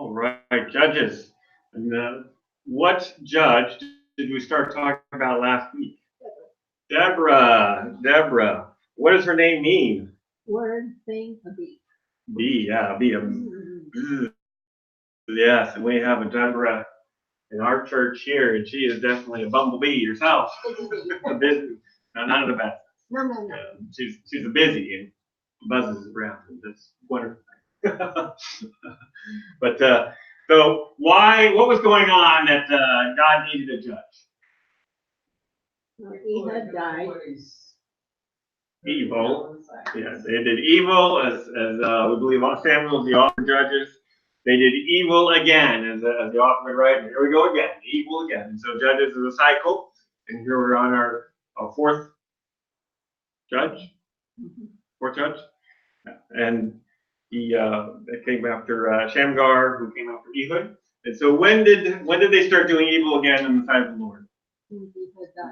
All right, judges. And what judge did we start talking about last week? Deborah. Deborah. What does her name mean? Word, thing, a beat. Bee, yeah, bee. Yes, and we have a Deborah in our church here, and she is definitely a bumblebee herself. A busy, no, none of the best. No. She's a busy and buzzes around, and that's wonderful. But so why? What was going on that God needed a judge? Ehud died. Evil. Yeah, they did evil as we believe Samuel, the author, Judges. They did evil again, as the author would write. And here we go again, evil again. And so Judges is a cycle, and here we're on our fourth judge. Fourth judge, and he came after Shamgar, who came after Ehud. And so when did they start doing evil again in the sight of the Lord?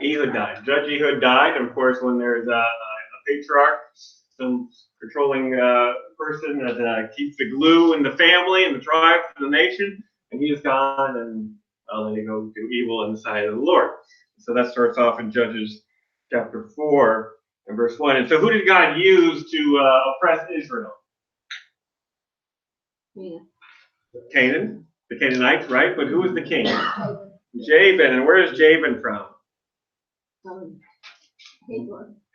Ehud died. Judge Ehud died. And of course, when there's a patriarch, some controlling person that keeps the glue in the family and the tribe and the nation, and he is gone, and they go do evil in the sight of the Lord. So that starts off in Judges chapter 4 and verse 1. And so who did God use to oppress Israel? Yeah. Canaan, the Canaanites, right? But who was the king? Jabin. And where is Jabin from?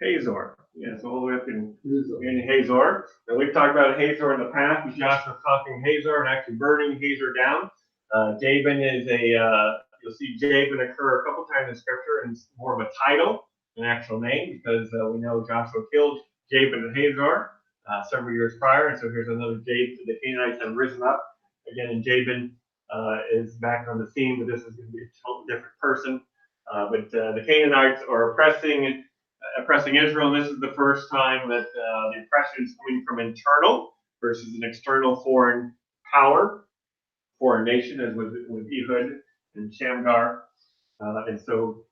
Hazor. Yes, all the way up in Hazor. And we've talked about Hazor in the past, with Joshua conquering Hazor and actually burning Hazor down. Jabin is you'll see Jabin occur a couple times in Scripture, and it's more of a title, an actual name, because we know Joshua killed Jabin and Hazor several years prior, and so here's another Jabin. The Canaanites have risen up again, and Jabin is back on the scene, but this is going to be a totally different person. But the Canaanites are oppressing Israel, and this is the first time that the oppression is coming from internal versus an external foreign power, foreign nation, as with Ehud and Shamgar. And so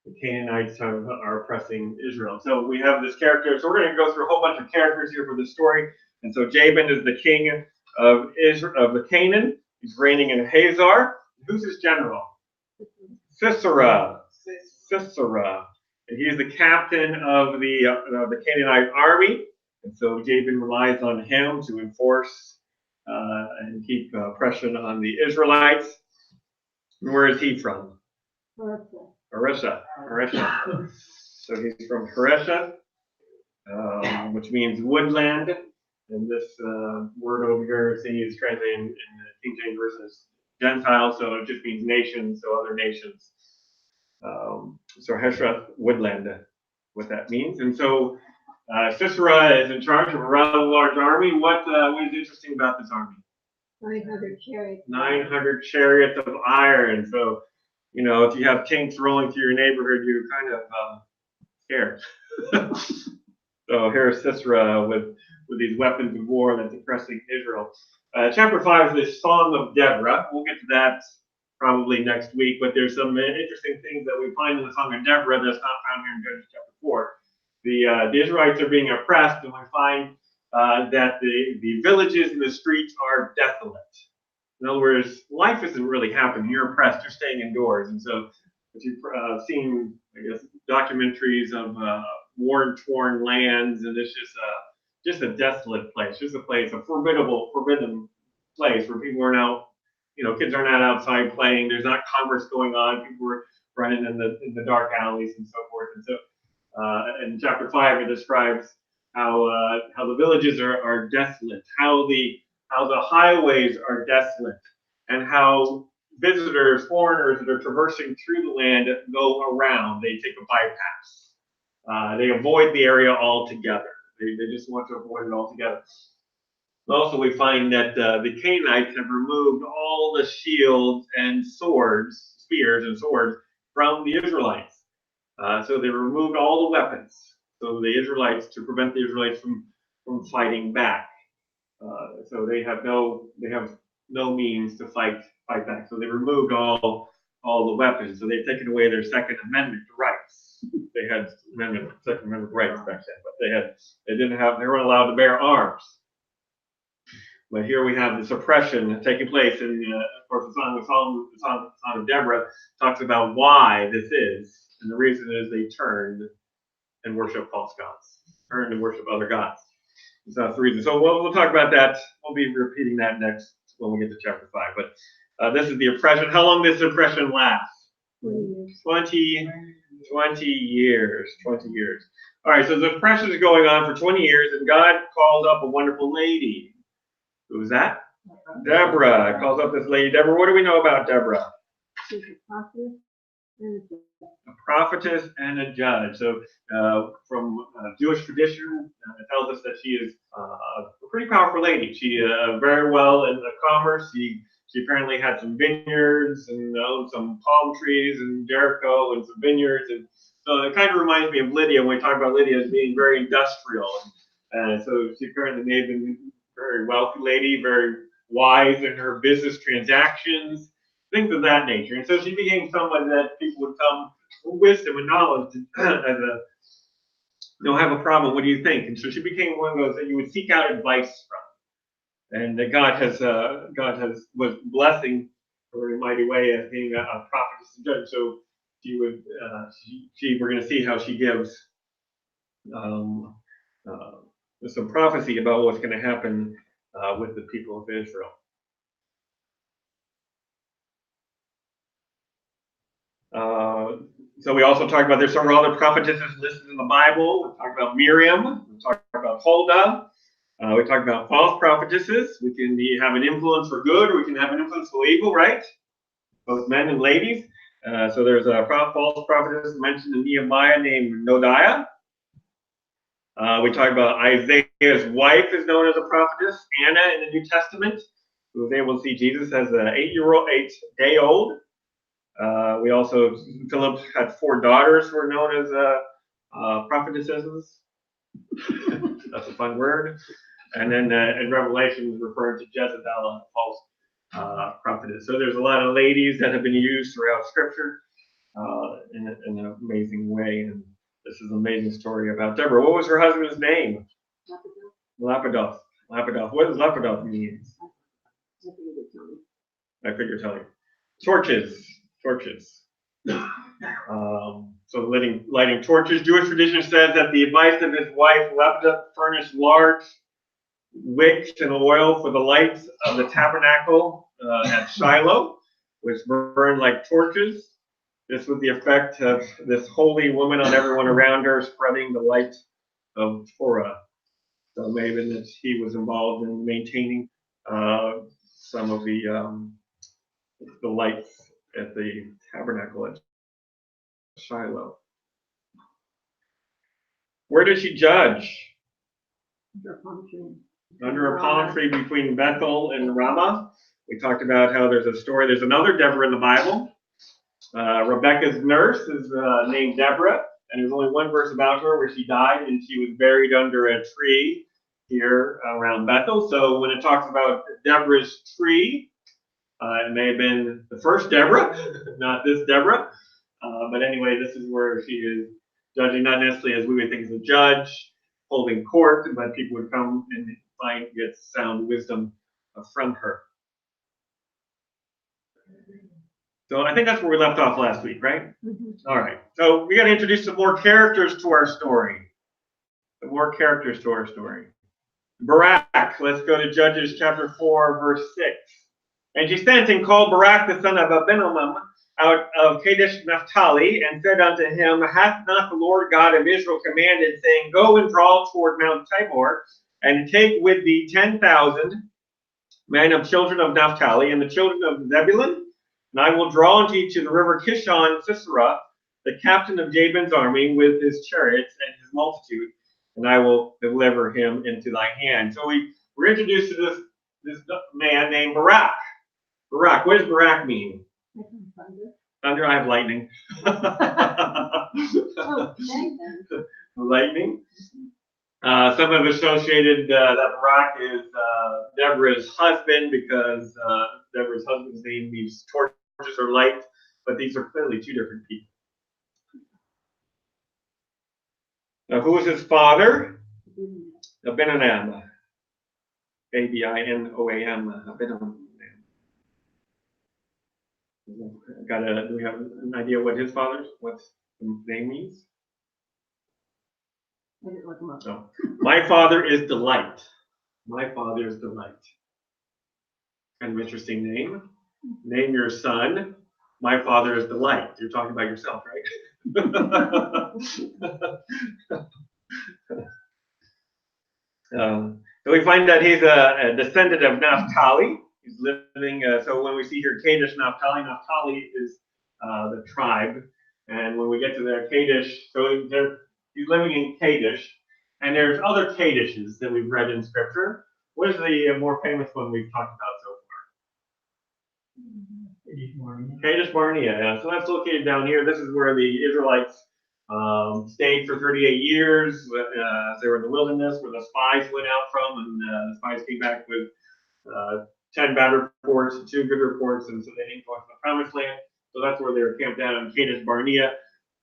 the Canaanites are oppressing Israel. So we have this character. So we're going to go through a whole bunch of characters here for this story. And so Jabin is the king of Israel, of the Canaan. He's reigning in Hazor. Who's his general? Sisera. And he is the captain of the Canaanite army. And so Jabin relies on him to enforce and keep oppression on the Israelites. And where is he from? Haresha. So he's from Haresha, which means woodland. And this word over here, see, is translated in the King James Version as Gentile, so it just means nations, so other nations. So Heshra, woodland, what that means. And so Sisera is in charge of a rather large army. What is interesting about this army? 900 chariots. 900 chariots of iron. So, you know, if you have tanks rolling through your neighborhood, you're kind of scared. So here's Sisera with these weapons of war that's oppressing Israel. Chapter 5 is the Song of Deborah. We'll get to that probably next week, but there's some interesting things that we find in the Song of Deborah that's not found here in Judges chapter 4. The Israelites are being oppressed, and we find that the villages and the streets are desolate. In other words, life isn't really happening. You're oppressed. You're staying indoors. And so if you've seen, I guess, documentaries of war-torn lands, and it's just a desolate place, just a place, a forbidden place where people are now, you know, kids are not outside playing. There's not commerce going on. People are running in the dark alleys and so forth. And so in chapter 5, it describes how the villages are desolate, how the highways are desolate, and how visitors, foreigners that are traversing through the land go around. They take a bypass. They avoid the area altogether. They just want to avoid it altogether. Also, we find that the Canaanites have removed all the shields and swords, spears and swords, from the Israelites. So they removed all the weapons. So the Israelites, to prevent the Israelites from fighting back. So they have no means to fight back. So they removed all the weapons. So they've taken away their Second Amendment rights. They had Second Amendment rights back then, but they weren't allowed to bear arms. But here we have this oppression taking place, and of course, the song of Deborah talks about why this is, and the reason is they turned and worship false gods, turned and worship other gods. So that's the reason. So we'll talk about that. We'll be repeating that next when we get to chapter 5. But this is the oppression. How long does this oppression last? 20 years. 20 years. All right, so the oppression is going on for 20 years, and God called up a wonderful lady. Who was that? Deborah. Calls up this lady. Deborah, what do we know about Deborah? She's a prophetess and a judge. So from Jewish tradition, it tells us that she is a pretty powerful lady. She very well in the commerce. She apparently had some vineyards and owned some palm trees in Jericho and some vineyards. And so it kind of reminds me of Lydia when we talk about Lydia as being very industrial. So she apparently may have been a very wealthy lady, very wise in her business transactions, things of that nature. And so she became someone that people would come with wisdom and knowledge have a problem. What do you think? And so she became one of those that you would seek out advice from. And that God was blessing her in a mighty way as being a prophetess and judge. So we're going to see how she gives some prophecy about what's going to happen with the people of Israel. So we also talked about there's several other prophetesses listed in the Bible. We talked about Miriam. We talked about Huldah. We talked about false prophetesses. We can have an influence for good, or we can have an influence for evil, right? Both men and ladies. So there's a false prophetess mentioned in Nehemiah named Noadiah. We talked about Isaiah's wife is known as a prophetess, Anna in the New Testament, who was able to see Jesus as an 8-day-old. We also, Philip had 4 daughters who were known as prophetesses. That's a fun word. And then in Revelation, referring to Jezebel, a false prophetess. So there's a lot of ladies that have been used throughout Scripture in an amazing way. And this is an amazing story about Deborah. What was her husband's name? Lapidoth. Lapidoth. What does Lapidoth mean? I figured tell you. Torches. So lighting torches. Jewish tradition says that the advice of his wife Lapidoth furnished large wicks and oil for the lights of the tabernacle at Shiloh, which burned like torches. This was the effect of this holy woman on everyone around her, spreading the light of Torah. So maybe that he was involved in maintaining some of the lights at the tabernacle at Shiloh. Where did she judge? Under a palm tree between Bethel and Ramah. We talked about how there's a story. There's another Deborah in the Bible. Rebecca's nurse is named Deborah, and there's only one verse about her where she died, and she was buried under a tree here around Bethel. So when it talks about Deborah's tree, it may have been the first Deborah, not this Deborah. But anyway, this is where she is judging, not necessarily as we would think as a judge, holding court, but people would come and get sound wisdom from her. So I think that's where we left off last week, right? Mm-hmm. All right. So we got to introduce some more characters to our story. Barak. Let's go to Judges chapter 4, verse 6. And she sent and called Barak the son of Abinoam out of Kadesh Naphtali, and said unto him, Hath not the Lord God of Israel commanded, saying, Go and draw toward Mount Tabor, and take with thee 10,000 men of children of Naphtali, and the children of Zebulun, and I will draw unto you to the river Kishon Sisera, the captain of Jabin's army, with his chariots and his multitude, and I will deliver him into thy hand. So we're introduced to this man named Barak. Barak, what does Barak mean? Thunder. I have lightning. Lightning. Some have associated that Barak is Deborah's husband because Deborah's husband's name means torches or light, but these are clearly two different people. Now, who was his father? Abinoam. Abinoam. Do we have an idea what his what's the name means? I didn't look them up. So, my father is delight. My father is delight. Kind of interesting name. Name your son. My father is delight. You're talking about yourself, right? So we find that he's a descendant of Naphtali. He's living, so when we see here Kadesh Naphtali, Naphtali is the tribe. And when we get to their Kadesh, so he's living in Kadesh. And there's other Kadeshes that we've read in Scripture. What is the more famous one we've talked about so far? Kadesh Barnea. Yeah. So that's located down here. This is where the Israelites stayed for 38 years. They were in the wilderness where the spies went out from, and the spies came back with 10 bad reports and 2 good reports, and so they didn't go into the promised land. So that's where they were camped out in Kadesh Barnea.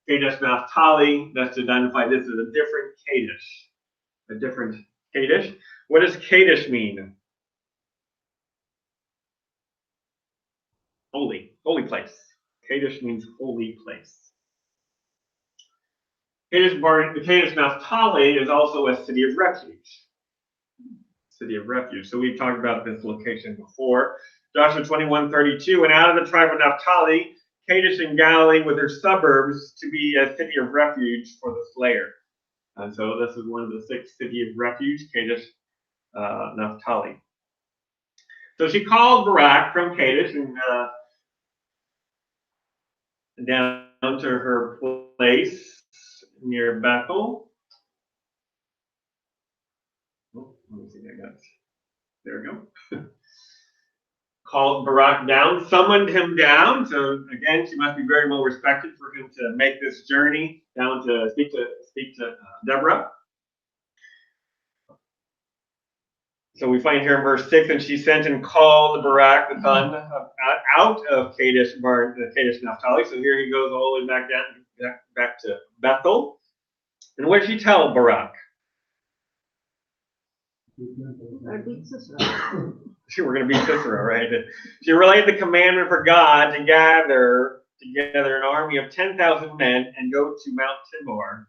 Kadesh Naphtali, that's to identify this as a different Kadesh. A different Kadesh. What does Kadesh mean? Holy place. Kadesh means holy place. Kadesh Naphtali is also a city of refuge. City of refuge. So we've talked about this location before. Joshua 21:32, and out of the tribe of Naphtali, Kadesh in Galilee with their suburbs to be a city of refuge for the slayer. And so this is one of the 6 cities of refuge, Kadesh Naphtali. So she called Barak from Kadesh and down to her place near Bethel. Oh, let me see, I got it. There we go. Called Barak down, summoned him down. So again, she must be very well respected for him to make this journey down to speak to Deborah. So we find here in verse 6, and she sent and called Barak, the son, out of Kadesh Naphtali. So here he goes all the way back to Bethel. And what did she tell Barak? Or beat Sisera. We're going to beat Sisera, right? She relayed the commandment for God to gather together an army of 10,000 men and go to Mount Tabor.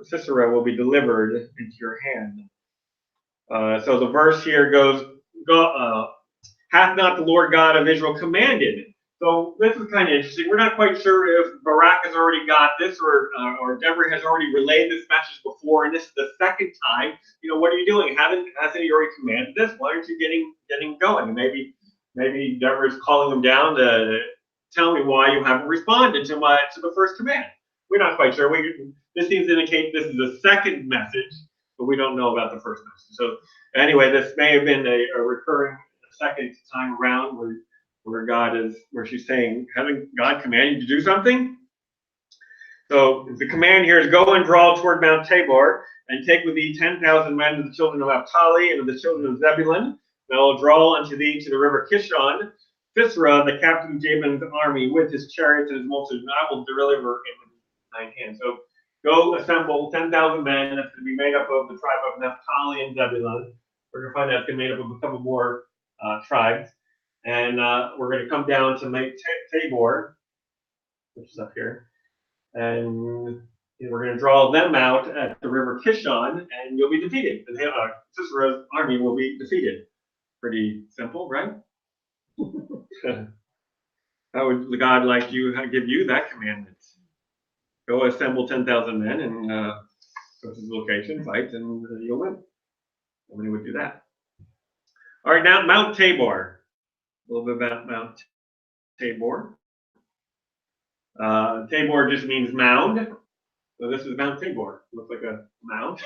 Sisera will be delivered into your hand. So the verse here goes, hath not the Lord God of Israel commanded? So this is kind of interesting. We're not quite sure if Barak has already got this or Deborah has already relayed this message before, and this is the second time. You know, what are you doing? Hasn't he already commanded this? Why aren't you getting going? Maybe Deborah's calling them down to tell me why you haven't responded to the first command. We're not quite sure. This seems to indicate this is the second message, but we don't know about the first message. So anyway, this may have been a recurring second time around where she's saying, haven't God commanded you to do something? So the command here is go and draw toward Mount Tabor and take with thee 10,000 men of the children of Naphtali and of the children of Zebulun. They will draw unto thee to the river Kishon. Sisera, the captain of Jabin's army, with his chariots and his multitude, and I will deliver in thine hand. So go assemble 10,000 men. That's going to be made up of the tribe of Naphtali and Zebulun. We're going to find that's going to be made up of a couple more tribes. And we're going to come down to Mount Tabor, which is up here. And we're going to draw them out at the river Kishon, and you'll be defeated. Sisera's army will be defeated. Pretty simple, right? How would God like give you that commandment? Go assemble 10,000 men and go to this location, fight, and you'll win. Nobody would do that. All right, now Mount Tabor. A little bit about Mount Tabor. Tabor just means mound. So this is Mount Tabor. Looks like a mound.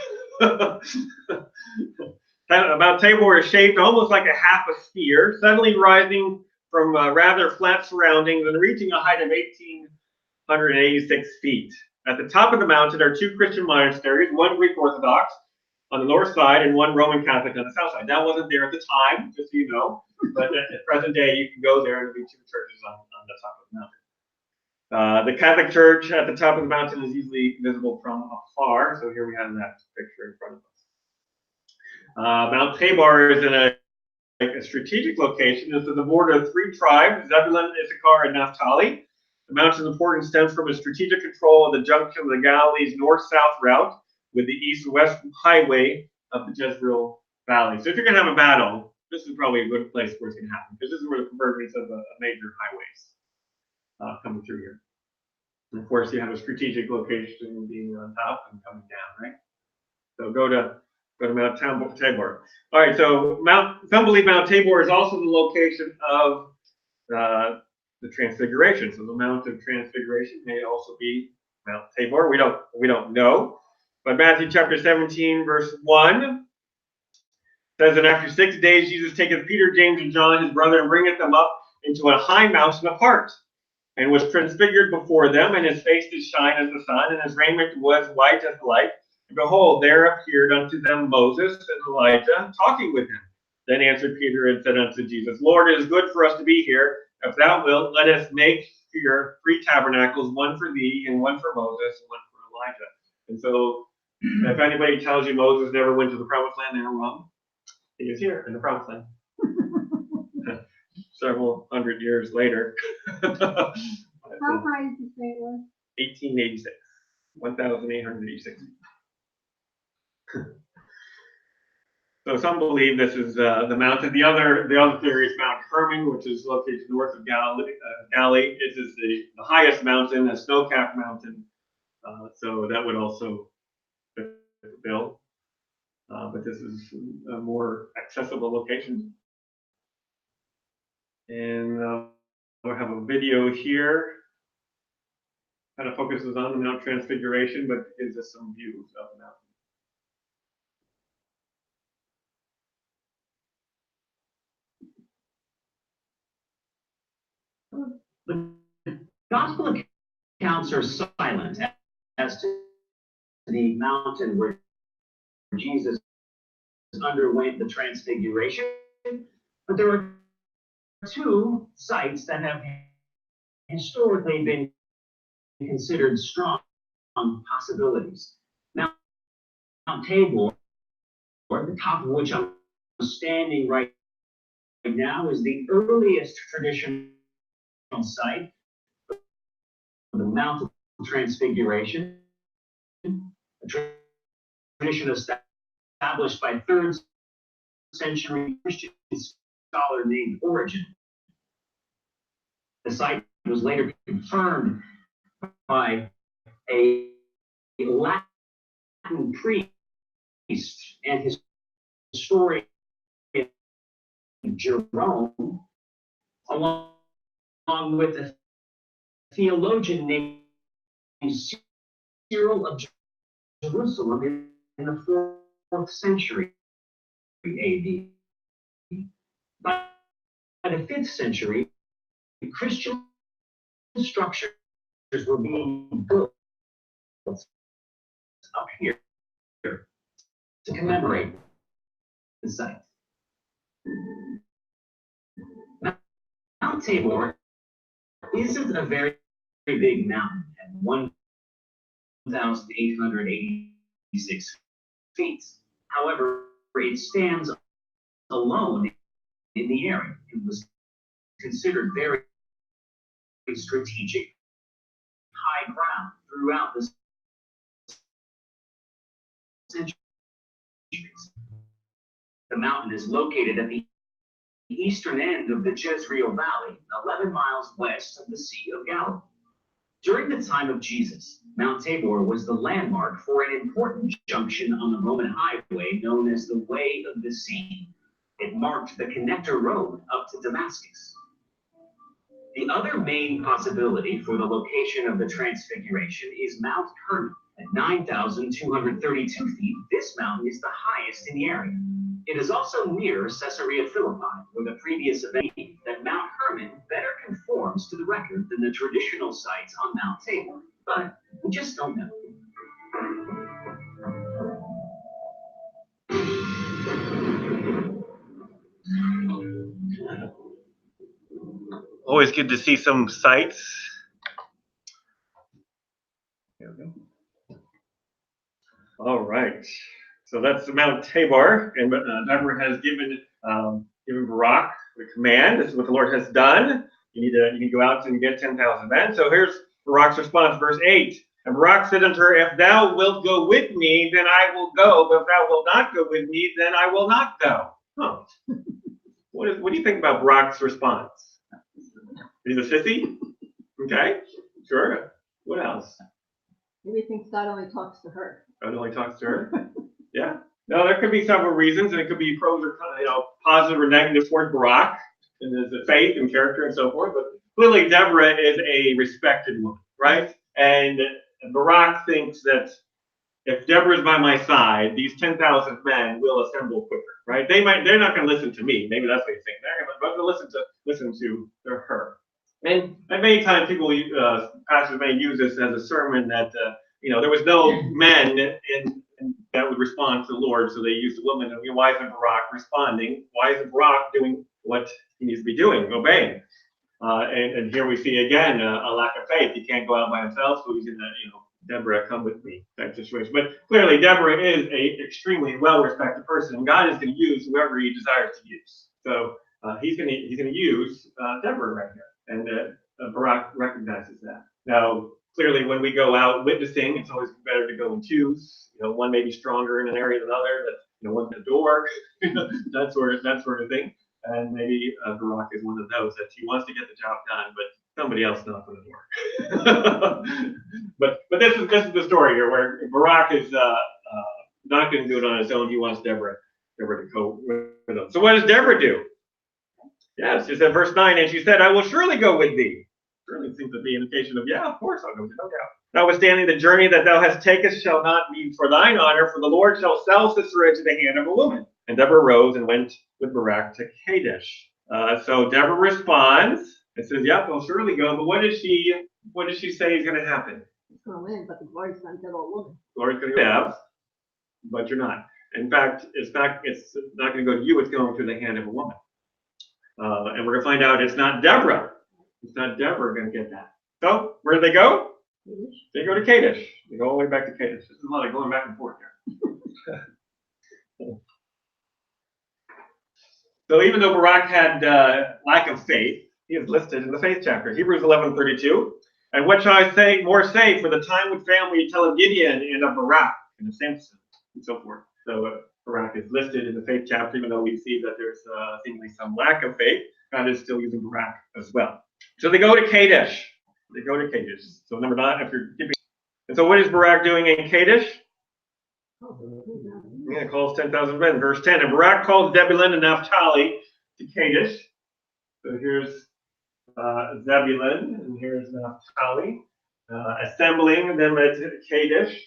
Mount Tabor is shaped almost like a half a sphere, suddenly rising from rather flat surroundings and reaching a height of 1,886 feet. At the top of the mountain are 2 Christian monasteries, one Greek Orthodox on the north side and one Roman Catholic on the south side. That wasn't there at the time, just so you know. But at present day, you can go there and there'll be 2 churches on the top of the mountain. The Catholic Church at the top of the mountain is easily visible from afar. So here we have that picture in front of us. Mount Tabor is in a strategic location. This is the border of 3 tribes, Zebulun, Issachar, and Naphtali. The mountain's importance stems from a strategic control of the junction of the Galilee's north-south route with the east-west highway of the Jezreel Valley. So if you're going to have a battle, this is probably a good place where it's going to happen, because this is where the convergence of major highways coming through here. And of course, you have a strategic location being on top and coming down, right? So go to Mount Tabor. All right, so some believe Mount Tabor is also the location of the Transfiguration. So the Mount of Transfiguration may also be Mount Tabor. We don't know. But Matthew chapter 17, verse 1 says, and after 6 days Jesus taketh Peter, James, and John, his brother, and bringeth them up into a high mountain apart, and was transfigured before them, and his face did shine as the sun, and his raiment was white as the light. And behold, there appeared unto them Moses and Elijah, talking with him. Then answered Peter and said unto Jesus, Lord, it is good for us to be here. If thou wilt, let us make here 3 tabernacles, one for thee, and one for Moses, and one for Elijah. And so, if anybody tells you Moses never went to the promised land, they're wrong. He is here in the promised land. Several hundred years later. How high did you say it was? 1886. 1,886. So some believe this is the mountain. The other theory is Mount Hermon, which is located north of Galilee. It is the highest mountain, a snow-capped mountain. So that would also fit the bill. But this is a more accessible location. And we'll have a video here. Kind of focuses on the Mount Transfiguration, but gives us some views of the mountain. The gospel accounts are silent as to the mountain where Jesus underwent the transfiguration, but there are 2 sites that have historically been considered strong possibilities. Mount Tabor, the top of which I'm standing right now, is the earliest traditional site of the Mount of Transfiguration, a tradition established by 3rd century Christian scholar named Origen. The site was later confirmed by a Latin priest and historian Jerome, along with a theologian named Cyril of Jerusalem in the 4th century AD. By the 5th century, Christian structures were being built up here to commemorate the site. Mount Tabor isn't a very big mountain at 1,886 feet. However, it stands alone in the area. It was considered very strategic high ground throughout the centuries. The mountain is located at the eastern end of the Jezreel Valley, 11 miles west of the Sea of Galilee. During the time of Jesus, Mount Tabor was the landmark for an important junction on the Roman highway known as the Way of the Sea. It marked the connector road up to Damascus. The other main possibility for the location of the Transfiguration is Mount Hermon. At 9,232 feet, this mountain is the highest in the area. It is also near Caesarea Philippi, where the previous event that Mount Hermon better conforms to the record than the traditional sites on Mount Tabor, but we just don't know. Always good to see some sights. There we go. All right. So that's Mount Tabor, and Deborah has given Barak the command. This is what the Lord has done. You need to go out and get 10,000 men. So here's Barak's response, verse 8. And Barak said unto her, If thou wilt go with me, then I will go. But if thou wilt not go with me, then I will not go. Huh. What do you think about Barak's response? He's a sissy? Okay, sure. What else? Maybe he thinks God only talks to her. God only talks to her? Yeah. No, there could be several reasons, and it could be pros or positive or negative toward Barak and his faith and character and so forth. But clearly, Deborah is a respected woman, right? And Barak thinks that if Deborah's by my side, these 10,000 men will assemble quicker, right? They're not going to listen to me. Maybe that's what you think. They're going to listen to her. And many times people, pastors may use this as a sermon that, there was no men that would respond to the Lord, so they used a woman. And why isn't Barak responding? Why isn't Barak doing what he needs to be doing, obeying? And here we see again a lack of faith. He can't go out by himself, so he's in that, Deborah, come with me type situation. But clearly, Deborah is a extremely well-respected person, and God is going to use whoever He desires to use. So He's going to use Deborah right here, and Barak recognizes that. Now, clearly, when we go out witnessing, it's always better to go in twos. One may be stronger in an area than another. That one's the door, that sort of thing. And maybe Barak is one of those that he wants to get the job done, but somebody else knocks on the door. but this is the story here, where Barak is not going to do it on his own. He wants Deborah to go with him. So what does Deborah do? Yes, she said, verse 9, and she said, I will surely go with thee. Surely seems to be an indication of, yeah, of course I'll go with you, no doubt. Notwithstanding, the journey that thou hast taken shall not be for thine honor, for the Lord shall sell Sisera into the hand of a woman. And Deborah rose and went with Barak to Kadesh. So Deborah responds and says, yep, I'll surely go. But what does she say is going to happen? He's going to win, but the glory's going to go to a woman. Glory's going to go, but you're not. In fact, it's not going to go to you. It's going to the hand of a woman. And we're going to find out it's not Deborah. It's not Deborah going to get that. So where do they go? They go to Kadesh. They go all the way back to Kadesh. This is a lot of going back and forth here. So even though Barak had lack of faith, he is listed in the faith chapter, Hebrews 11:32. And what shall I say for the time would fail me to tell of Gideon and of Barak and of Samson and so forth. So Barak is listed in the faith chapter, even though we see that there's seemingly some lack of faith. God is still using Barak as well. So they go to Kadesh. So number 9, if you're keeping. And so what is Barak doing in Kadesh? Yeah, calls 10,000 men. Verse 10. And Barak calls Zebulun and Naphtali to Kadesh. So here's Zebulun and here's Naphtali, assembling them at Kadesh.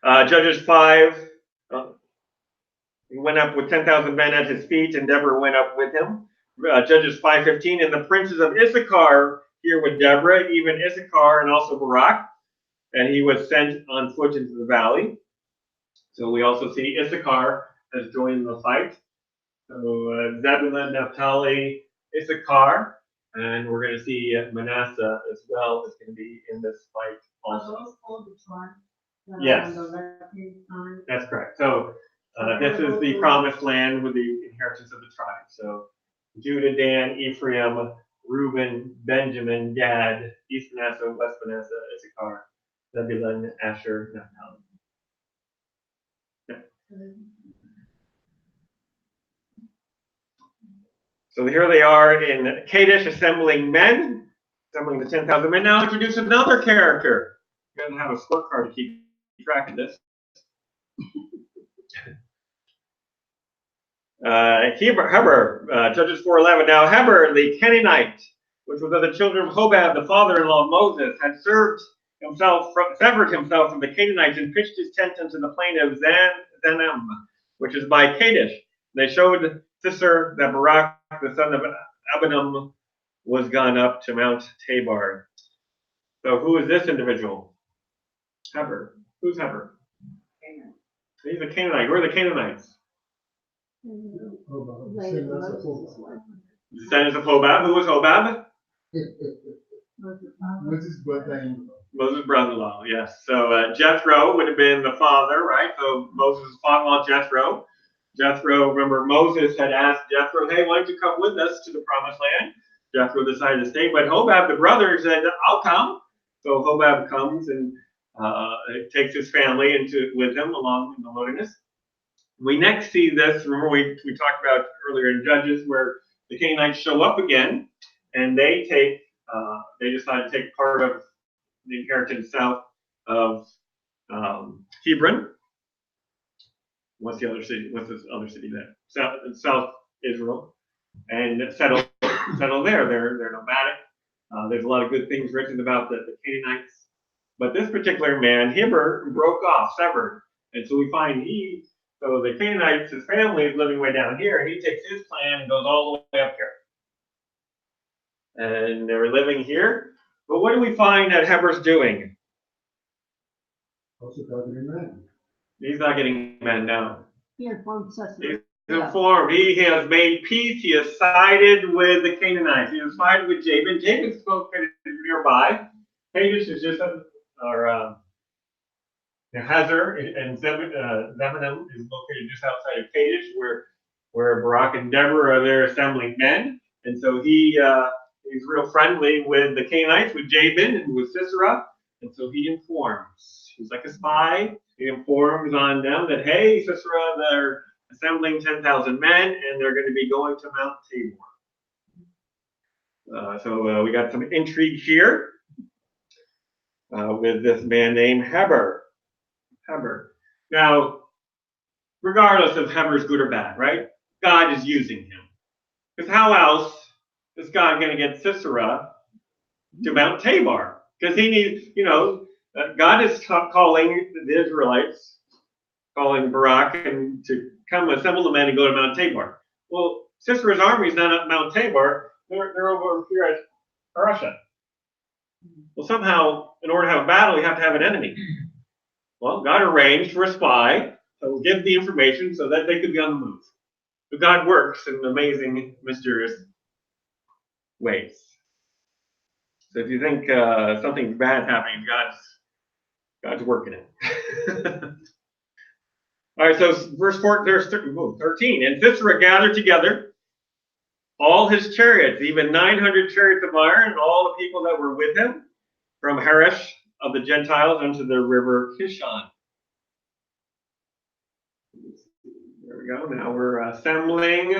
Judges 5. He went up with 10,000 men at his feet, and Deborah went up with him. Judges 5:15. And the princes of Issachar here with Deborah, even Issachar and also Barak. And he was sent on foot into the valley. So we also see Issachar has joined the fight. So Zebulun, Naphtali, Issachar, and we're going to see Manasseh as well is going to be in this fight also. Yes, that's correct. So this is the promised land with the inheritance of the tribes. So Judah, Dan, Ephraim, Reuben, Benjamin, Gad, East Manasseh, West Manasseh, Issachar, Zebulun, Asher, Naphtali. Yeah. So here they are in Kadesh, assembling the 10,000 men. Now introduce another character. You're going to have a scorecard to keep track of this. Heber, Judges 4:11. Now Heber, the Canaanite, which was of the children of Hobab, the father-in-law of Moses, had severed himself from the Canaanites and pitched his tent into the plain of Zanem, which is by Kadesh. They showed Sisera that Barak, the son of Abinadab, was gone up to Mount Tabor. So who is this individual? Heber. Who's Heber? He's a Canaanite. Who are the Canaanites? Descendants of Hobab. Who was Hobab? Moses' brother-in-law. Moses' brother-in-law, yes. So Jethro would have been the father, right? So Moses' father-in-law, Jethro. Jethro, remember Moses had asked Jethro, hey, why don't you come with us to the promised land? Jethro decided to stay, but Hobab, the brother, said, I'll come. So Hobab comes and takes his family with him along in the wilderness. We next see this, remember we talked about earlier in Judges, where the Canaanites show up again, and they decide to take part of the inheritance south of Hebron. What's the other city? What's this other city there? South Israel, and settle there. They're nomadic. There's a lot of good things written about the Canaanites, but this particular man, Heber, broke off, severed, and so we find so the Canaanites, his family is living way down here. He takes his plan and goes all the way up here, and they're living here. But what do we find that Heber's doing? Also targeting men. He's not getting men down. He informed Sisera. He's informed. He has made peace. He has sided with the Canaanites. He has sided with Jabin. Jabin's located nearby. Kadesh is just Hazor and Zebulun is located just outside of Kadesh, where Barak and Deborah are there assembling men. And so he's real friendly with the Canaanites, with Jabin and with Sisera. And so he informs. He's like a spy. He informs on them that, hey, Sisera, they're assembling 10,000 men, and they're going to be going to Mount Tabor. So we got some intrigue here with this man named Heber. Now, regardless if Heber's good or bad, right? God is using him. Because how else is God going to get Sisera to Mount Tabor? Because he needs, God is calling the Israelites, calling Barak and to come assemble the men and go to Mount Tabor. Well, Sisera's army is not at Mount Tabor. They're over here at Arusha. Well, somehow, in order to have a battle, you have to have an enemy. Well, God arranged for a spy that will give the information so that they could be on the move. But God works in amazing, mysterious ways. So if you think something bad happening, God's working it. All right, so verse 13. And Sisera gathered together all his chariots, even 900 chariots of iron, and all the people that were with him, from Haresh of the Gentiles unto the river Kishon. There we go. Now we're assembling.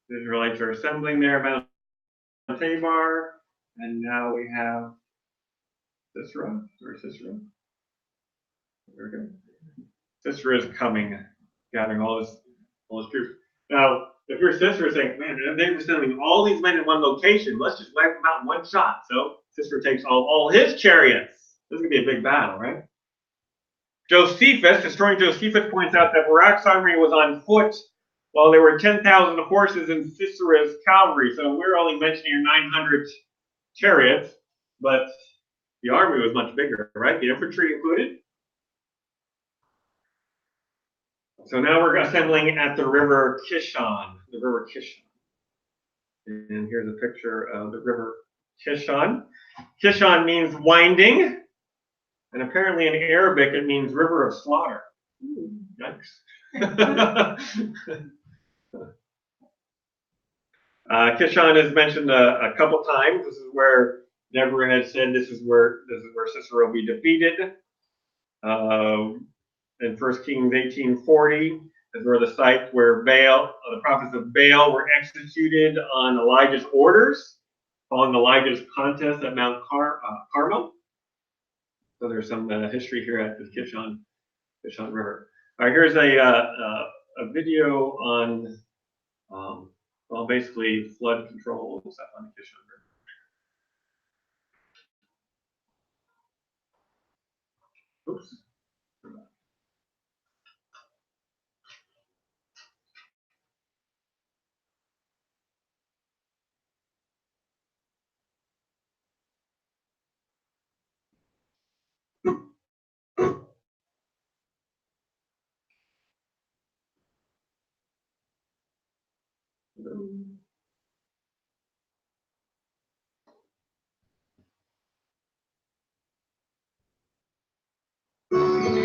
The Israelites are assembling there about Tabor, and now we have Sisera. Where's Sisera? There we go. Sisera is coming, gathering all his troops. Now, if you're Sisera saying, man, they're sending all these men in one location, let's just wipe them out in one shot. So Sisera takes all his chariots. This is going to be a big battle, right? Historian Josephus points out that Barak's army was on foot while there were 10,000 horses in Sisera's cavalry. So we're only mentioning your 900 chariots, but the army was much bigger, right? The infantry included. So now we're assembling at the river Kishon. And here's a picture of the river Kishon. Kishon means winding. And apparently in Arabic, it means river of slaughter. Yikes. Kishon is mentioned a couple times. This is where Deborah had said this is where Sisera will be defeated. In 1 Kings 18:40 is where the site where the prophets of Baal were executed on Elijah's orders, following Elijah's contest at Mount Carmel. So there's some history here at the Kishon River. All right, here's a video on, basically flood control and stuff on the Kishon River. Oops.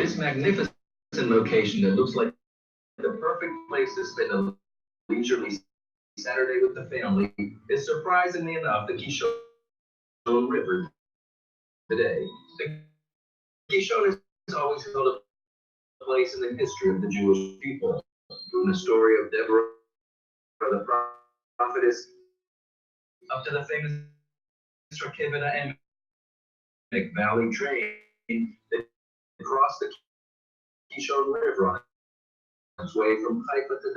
This magnificent location that looks like the perfect place to spend a leisurely Saturday with the family is surprisingly enough the Kishon River today. The Kishon has always held a place in the history of the Jewish people. From the story of Deborah, the prophetess, up to the famous Rakivana and Valley train that crossed the Kishon River on its way from Haifa to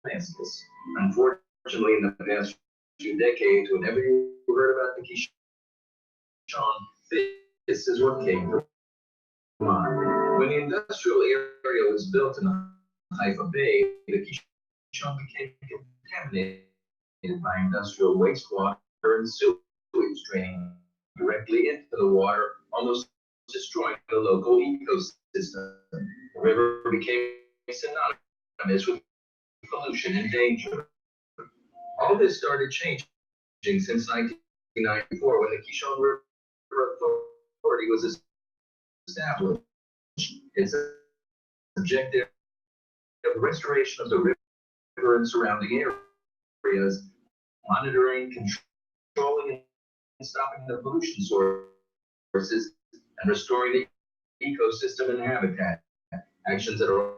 Damascus. Unfortunately, in the past few decades, whenever you heard about the Kishon, this is what came to mind. When the industrial area was built in the Haifa Bay, the Kishon became contaminated by industrial wastewater and sewage draining directly into the water, almost destroying the local ecosystem. The river became synonymous with pollution and danger. All this started changing since 1994 when the Kishon River Authority was established. Its objective of restoration of the river and surrounding areas, monitoring, controlling, and stopping the pollution sources, and restoring the ecosystem and habitat. Actions that are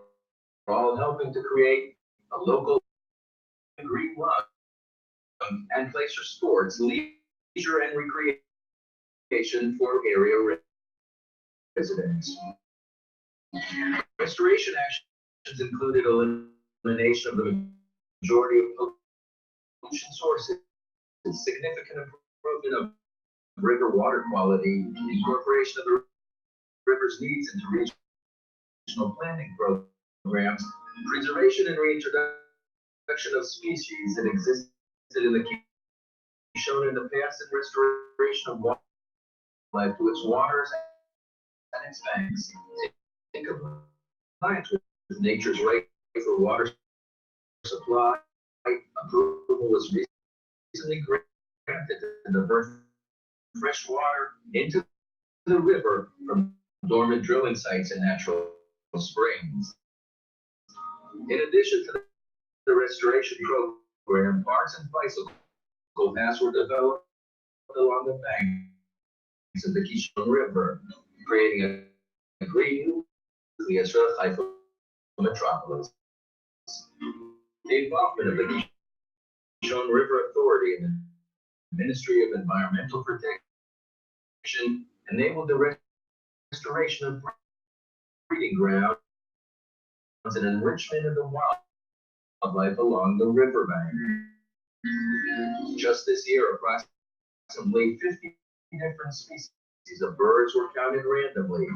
all helping to create a local green lung and place for sports, leisure, and recreation for area residents. Restoration actions included elimination of the majority of pollution sources, significant improvement of river water quality, incorporation of the river's needs into regional planning programs, preservation and reintroduction of species that existed in the Kishon in the past, and restoration of wildlife to its waters and its banks. In compliance with nature's right for water supply, approval was recently granted to divert fresh water into the river from dormant drilling sites and natural springs. In addition to the restoration program, parks and bicycle paths were developed along the banks of the Kishon River, creating a green nucleus for the Haifa metropolis. The involvement of the Kishon River Authority and the Ministry of Environmental Protection enabled the restoration of breeding grounds and enrichment of the wildlife along the riverbank. Just this year, approximately 50 different species of birds were counted randomly.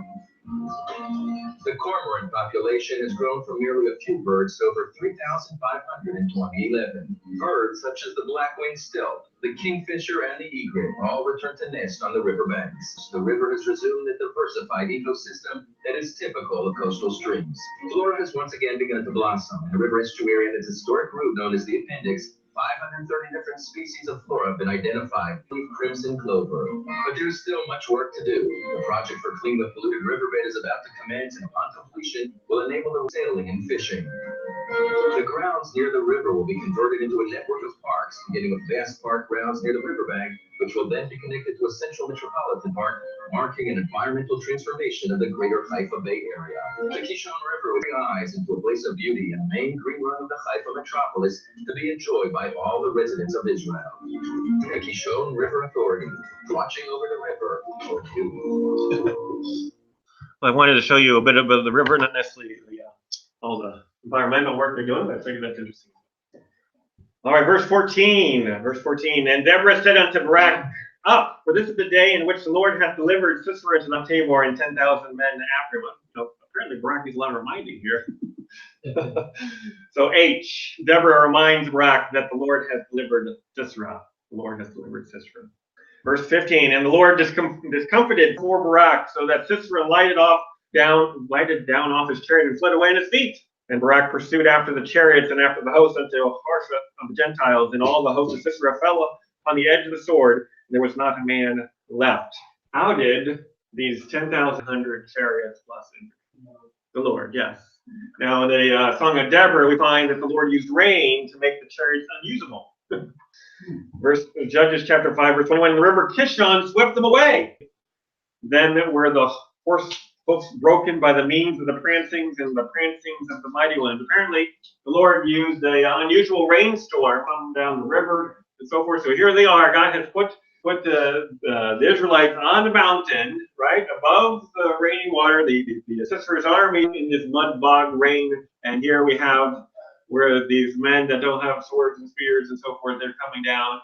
The cormorant population has grown from merely a few birds to over 3,500 in 2011. Birds such as the black-winged stilt, the kingfisher, and the egret all return to nest on the riverbanks. The river has resumed the diversified ecosystem that is typical of coastal streams. Flora has once again begun to blossom, and the river estuary and its historic route known as the Appendix 530 different species of flora have been identified, including crimson clover. But there is still much work to do. The project for cleaning the polluted riverbed is about to commence, and upon completion will enable the sailing and fishing. The grounds near the river will be converted into a network of parks, beginning with vast park grounds near the riverbank, which will then be connected to a central metropolitan park, marking an environmental transformation of the greater Haifa Bay area. The Kishon River will rise into a place of beauty and main green run of the Haifa metropolis to be enjoyed by all the residents of Israel. The Kishon River Authority, watching over the river for you. I wanted to show you a bit about the river, not necessarily all the environmental work they're doing, but I figured that's interesting. All right, verse 14. And Deborah said unto Barak, Up, for this is the day in which the Lord hath delivered Sisera to Mount Tabor and 10,000 men after him. Apparently Barak needs a lot of reminding here. So H, Deborah reminds Barak that the Lord has delivered Sisera. The Lord has delivered Sisera. Verse 15, and the Lord discomfited poor Barak, so that Sisera lighted down off his chariot and fled away in his feet. And Barak pursued after the chariots and after the host until Harsha of the Gentiles, and all the host of Sisera fell on the edge of the sword, and there was not a man left. How did these 10,000 chariots plus the Lord, yes. Now, in the Song of Deborah, we find that the Lord used rain to make the chariots unusable. Judges chapter 5, verse 21, the river Kishon swept them away. Then were the horse hoofs broken by the means of the prancings and the prancings of the mighty ones. Apparently, the Lord used an unusual rainstorm come down the river and so forth. So here they are. God has put the Israelites on the mountain, right, above the raining water, the Sisera's army in this mud bog rain. And here we have where these men that don't have swords and spears and so forth, they're coming down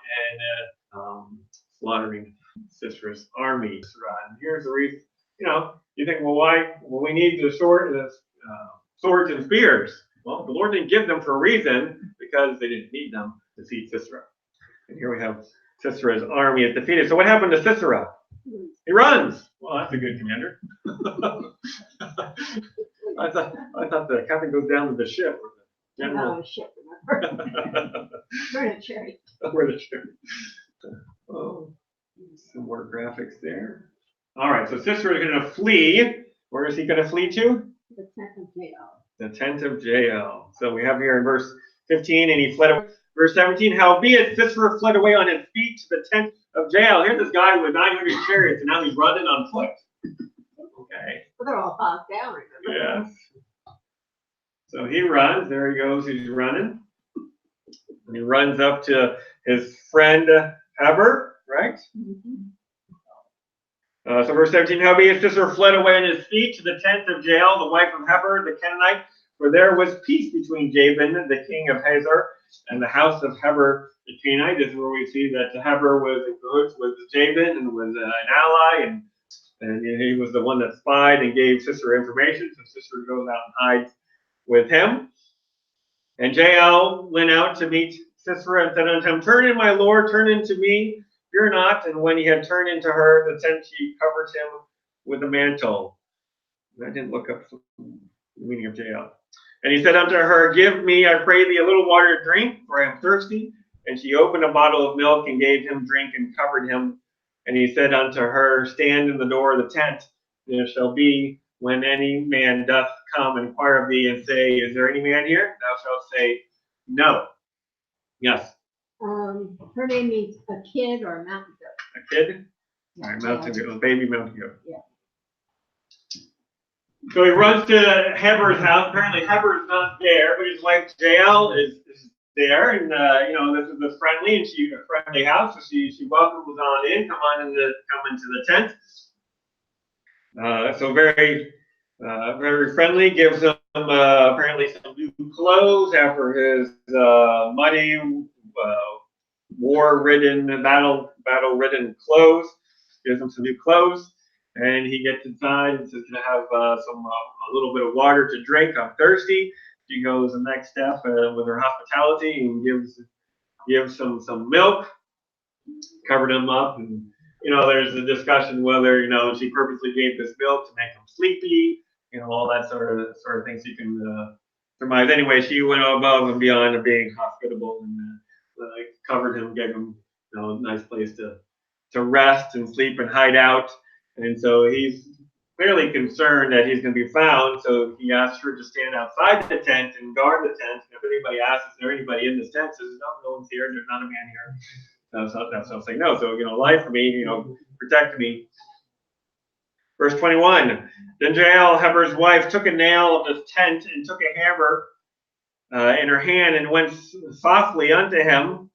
and slaughtering Sisera's army. And here's the reason, you think, well, why? Well, we need the swords and spears. Well, the Lord didn't give them for a reason, because they didn't need them to defeat Sisera. And here we have Sisera's army is defeated. So what happened to Sisera? He runs. Well, that's a good commander. I thought the captain goes down to the ship. Or the general. Ship, remember? We're in a chariot. Where the ship. Oh, some more graphics there. All right, so Sisera is going to flee. Where is he going to flee to? The tent of Jael. The tent of Jael. So we have here in verse 15, and he fled away. Verse 17, howbeit Sisera fled away on his feet to the tent of Jael. Here's this guy with 900 chariots, and now he's running on foot. Okay. Well, they're all bogged down, remember? Yes. So he runs. There he goes. He's running. And he runs up to his friend Heber, right? Mm-hmm. So verse 17, howbeit Sisera fled away on his feet to the tent of Jael, the wife of Heber, the Canaanite, for there was peace between Jabin, the king of Hazor, and the house of Heber the Canaanite. This is where we see that Heber was in cahoots with Jabin and was an ally, and he was the one that spied and gave Sisera information. So Sisera goes out and hides with him. And Jael went out to meet Sisera and said unto him, turn in, my lord, turn into me, fear not. And when he had turned into her, the tent, she covered him with a mantle. And I didn't look up the meaning of Jael. And he said unto her, give me, I pray thee, a little water to drink, for I am thirsty. And she opened a bottle of milk and gave him drink and covered him. And he said unto her, stand in the door of the tent. And it shall be, when any man doth come and inquire of thee and say, is there any man here? Thou shalt say, no. Yes. Her name means a kid or a mountain goat. A kid? All right, mountain goat, baby mountain goat. Yeah. So he runs to Heber's house. Apparently Heber's not there, but his wife Jael is there, and this is a friendly house. So she welcomes on in, come into the tent. So very friendly. Gives him apparently some new clothes after his muddy, war-ridden, battle-ridden clothes. Gives him some new clothes. And he gets inside and says, can I have a little bit of water to drink? I'm thirsty. She goes the next step with her hospitality and gives some milk, covered him up. And, there's a discussion whether, she purposely gave this milk to make him sleepy, all that sort of things you can surmise. Anyway, she went above and beyond of being hospitable and covered him, gave him a nice place to rest and sleep and hide out. And so he's clearly concerned that he's going to be found. So he asks her to stand outside the tent and guard the tent. And if anybody asks, is there anybody in this tent? Says, no one's here. There's not a man here. So I'll say no. So, lie for me, protect me. Verse 21, then Jael, Heber's wife, took a nail of the tent and took a hammer in her hand and went softly unto him.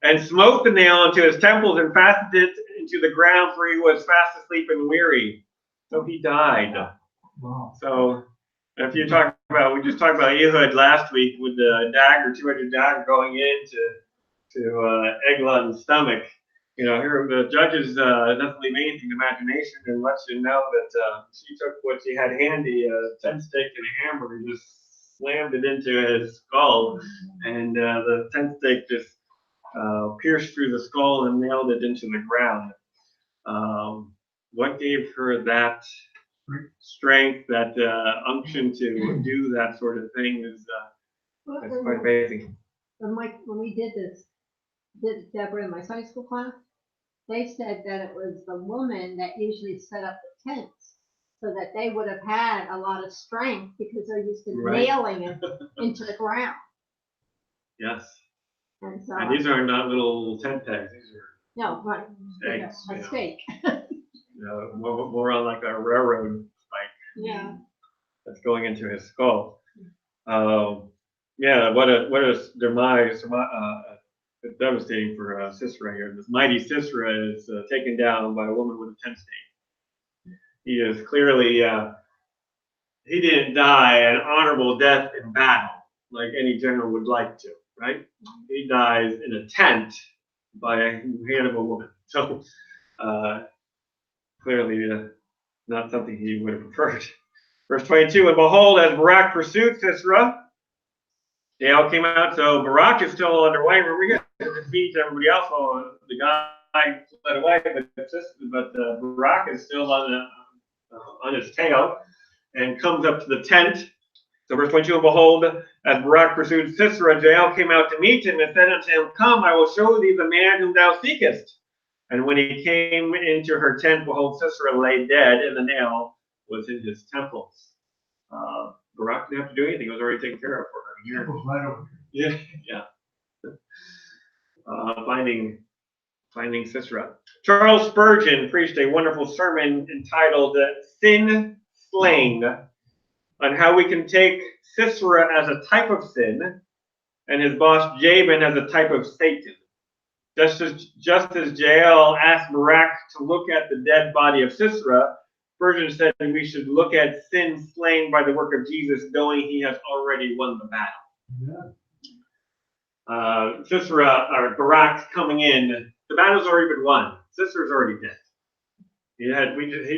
And smote the nail into his temples and fastened it into the ground, for he was fast asleep and weary. So he died. Wow. So if you we just talked about Ehud last week with the dagger, 200 dagger going into Eglon's stomach. Here the judges doesn't leave anything to imagination and lets you know that she took what she had handy, a tent stake and a hammer, and just slammed it into his skull, and the tent stake just pierced through the skull and nailed it into the ground. What gave her that strength, that unction to do that sort of thing is that's quite amazing. When we did Deborah in my Sunday school class, they said that it was the woman that usually set up the tents so that they would have had a lot of strength because they're used to Right. nailing it into the ground. Yes. And so, And these are not little tent pegs. These are, no, right, Stakes, a yeah. stake. more on like a railroad spike Yeah. that's going into his skull. Yeah, what a demise. It's devastating for Sisera here. This mighty Sisera is taken down by a woman with a tent stake. He is clearly, he didn't die an honorable death in battle like any general would like to, right? He dies in a tent by a hand of a woman. So clearly not something he would have preferred. Verse 22, and behold, as Barak pursued Sisera, Jael came out. So Barak is still underway. Remember, we got to defeat everybody else. Well, the guy fled away, but Barak is still on his tail and comes up to the tent. So verse 22, and behold, as Barak pursued Sisera, Jael came out to meet him and said unto him, come, I will show thee the man whom thou seekest. And when he came into her tent, behold, Sisera lay dead, and the nail was in his temples. Barak didn't have to do anything; it was already taken care of for her. Here. Right over here. Yeah. Finding Sisera. Charles Spurgeon preached a wonderful sermon entitled "Sin Slain," on how we can take Sisera as a type of sin, and his boss Jabin as a type of Satan. Just as Jael asked Barak to look at the dead body of Sisera, Spurgeon said we should look at sin slain by the work of Jesus, knowing he has already won the battle. Yeah. Sisera, or Barak's coming in, the battle's already been won. Sisera's already dead. He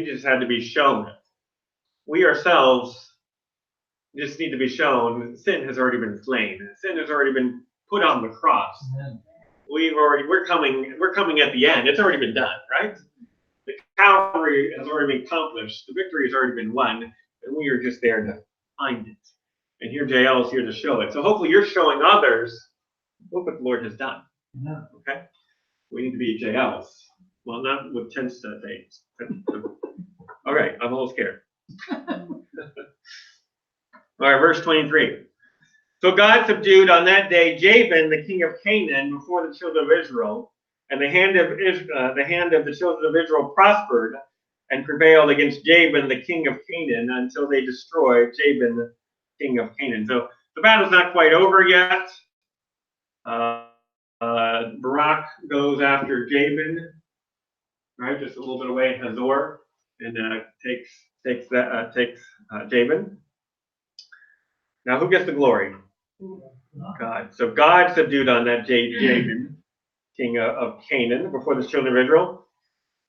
just had to be shown it. We ourselves just need to be shown sin has already been slain. Sin has already been put on the cross. Amen. We're coming at the end. It's already been done, right? The Calvary has already been accomplished. The victory has already been won, and we are just there to find it. And here Jael is here to show it. So hopefully you're showing others what the Lord has done. Yeah. Okay? We need to be Jaels. Well, not with 10 days. All right, I'm a little scared. All right, verse 23. So God subdued on that day Jabin, the king of Canaan, before the children of Israel, and the hand of the children of Israel prospered and prevailed against Jabin, the king of Canaan, until they destroyed Jabin, the king of Canaan. So the battle's not quite over yet. Barak goes after Jabin, right, just a little bit away in Hazor, and takes Jabin. Now, who gets the glory? God. So God subdued on that Jabin, king of Canaan, before the children of Israel,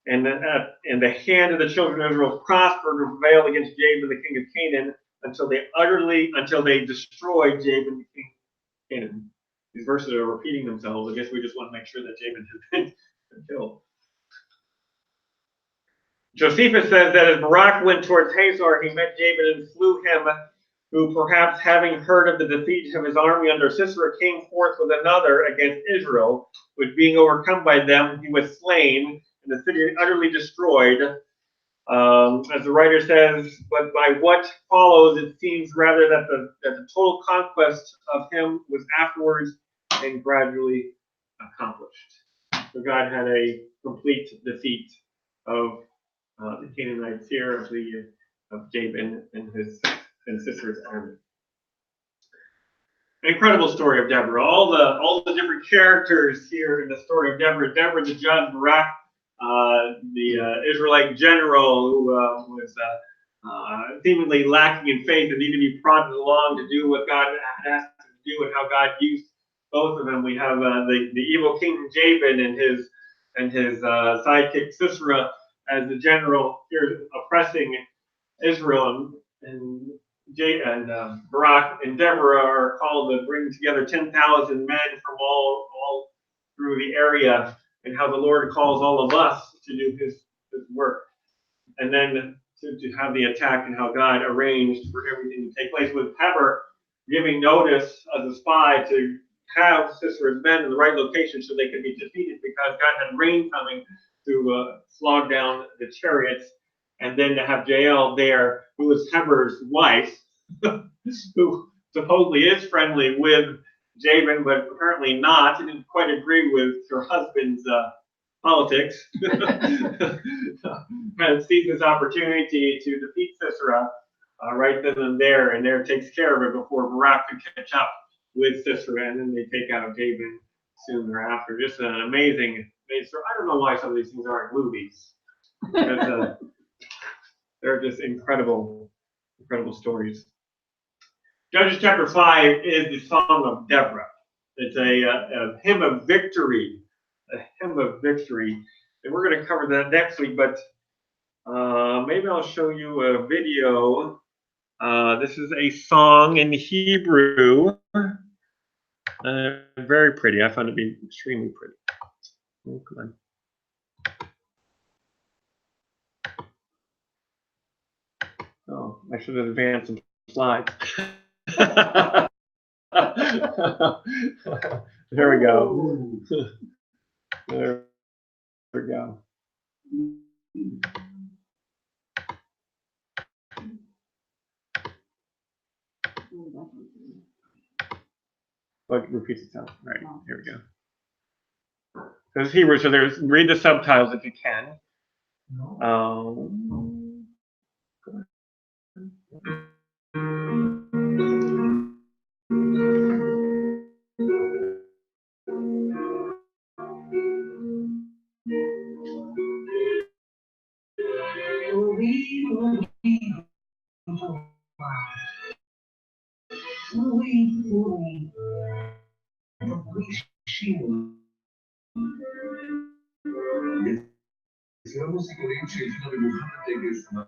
and the hand of the children of Israel prospered and prevailed against Jabin, the king of Canaan, until they destroyed Jabin, the king of Canaan. These verses are repeating themselves. I guess we just want to make sure that Jabin has been killed. Josephus says that as Barak went towards Hazor, he met Jabin and slew him, who perhaps having heard of the defeat of his army under Sisera came forth with another against Israel, which being overcome by them, he was slain, and the city utterly destroyed. As the writer says, but by what follows, it seems rather that the total conquest of him was afterwards and gradually accomplished. So God had a complete defeat of the Canaanites here, of Jabin and Sisera's army. An incredible story of Deborah. All the different characters here in the story of Deborah. Deborah, the judge, Barak, the Israelite general who was seemingly lacking in faith and needed to be prodded along to do what God had asked him to do, and how God used both of them. We have the evil king Jabin and his sidekick Sisera as the general here oppressing Israel, and Barak and Deborah are called to bring together 10,000 men from all through the area, and how the Lord calls all of us to do his work. And then to have the attack, and how God arranged for everything to take place, with Heber giving notice as a spy to have Sisera's men in the right location so they could be defeated, because God had rain coming to flog down the chariots, and then to have Jael there, who is Heber's wife, who supposedly is friendly with Jabin, but apparently not, and didn't quite agree with her husband's politics, and sees this opportunity to defeat Sisera right then and there takes care of it before Barak can catch up with Sisera, and then they take out Jabin soon thereafter. Just an amazing story. I don't know why some of these things aren't movies, because they're just incredible stories. Judges chapter 5 is the Song of Deborah. It's a hymn of victory, and we're going to cover that next week. But maybe I'll show you a video. This is a song in Hebrew. Very pretty. I found it to be extremely pretty. Oh, come on. Oh, I should have advanced some slides. There we go. There we go. But repeat itself. Right, here we go. So it's Hebrew, so read the subtitles if you can. Estamos diferentes na democracia da igreja, não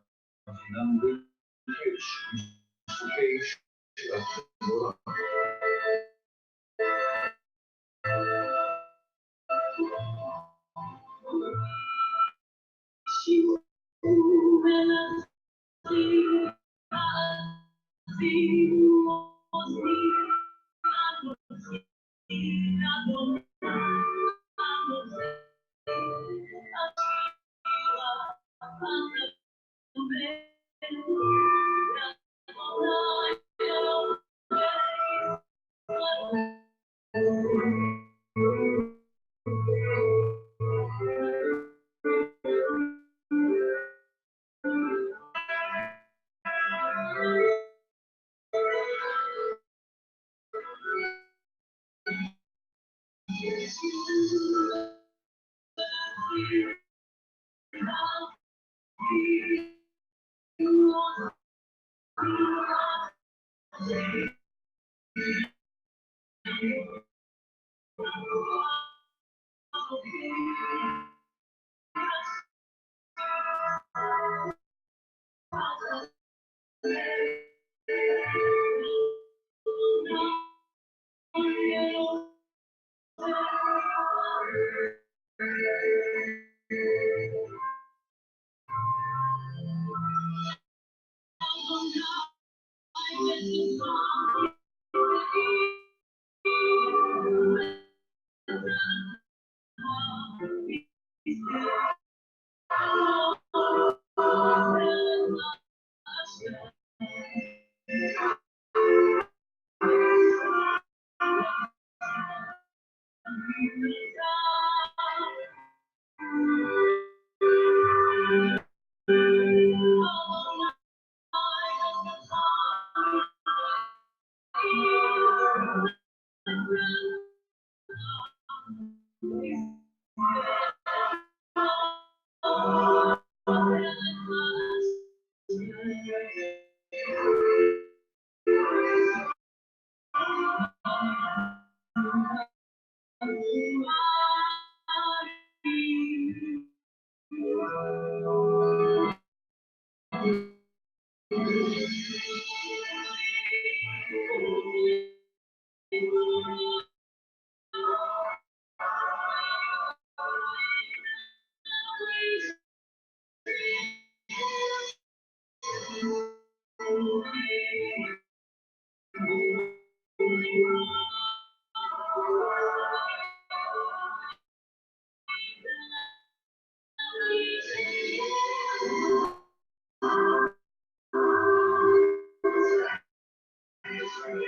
Thank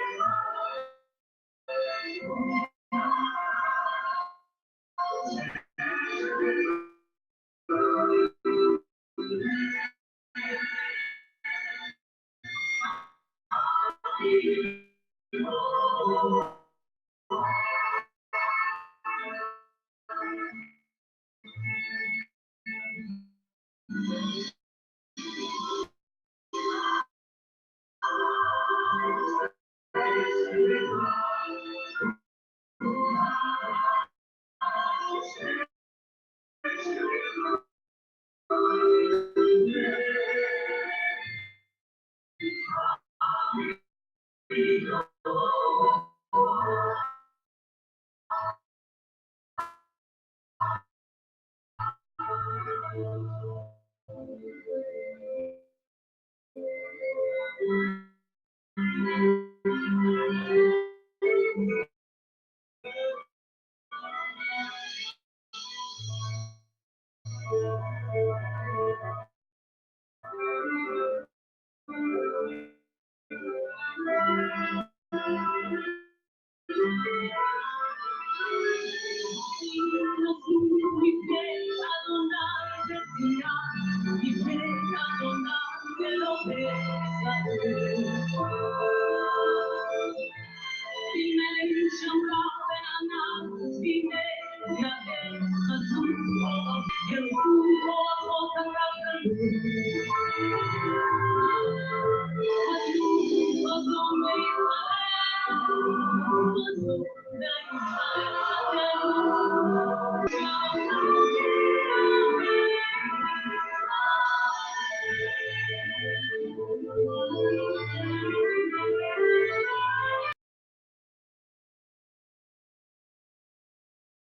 you.